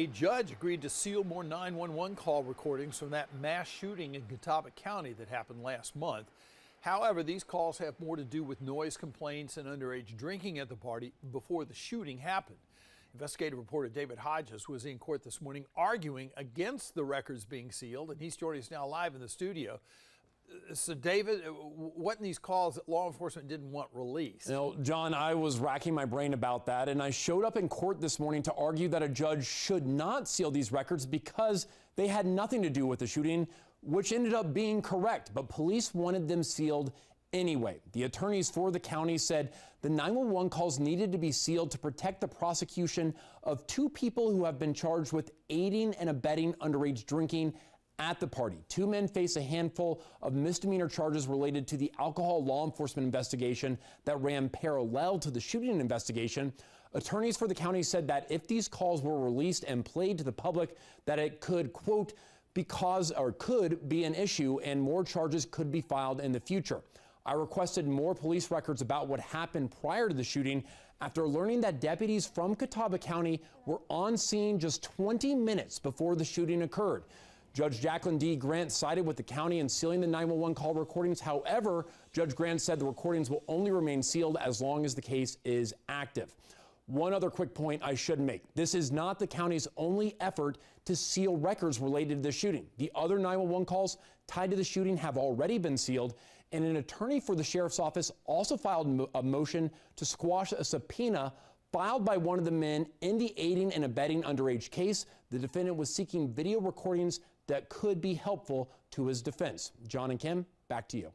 A judge agreed to seal more 911 call recordings from that mass shooting in Catawba County that happened last month. However, these calls have more to do with noise complaints and underage drinking at the party before the shooting happened. Investigative reporter David Hodges was in court this morning arguing against the records being sealed, and he's joining us now live in the studio. So, David, what in these calls that law enforcement didn't want released? John, I was racking my brain about that, and I showed up in court this morning to argue that a judge should not seal these records because they had nothing to do with the shooting, which ended up being correct, but police wanted them sealed anyway. The attorneys for the county said the 911 calls needed to be sealed to protect the prosecution of two people who have been charged with aiding and abetting underage drinking at the party. Two men face a handful of misdemeanor charges related to the alcohol law enforcement investigation that ran parallel to the shooting investigation. Attorneys for the county said that if these calls were released and played to the public, that it could, quote, could be an issue and more charges could be filed in the future. I requested more police records about what happened prior to the shooting after learning that deputies from Catawba County were on scene just 20 minutes before the shooting occurred. Judge Jacqueline D. Grant sided with the county in sealing the 911 call recordings. However, Judge Grant said the recordings will only remain sealed as long as the case is active. One other quick point I should make. This is not the county's only effort to seal records related to the shooting. The other 911 calls tied to the shooting have already been sealed, and an attorney for the sheriff's office also filed a motion to squash a subpoena filed by one of the men in the aiding and abetting underage case. The defendant was seeking video recordings that could be helpful to his defense. John and Kim, back to you.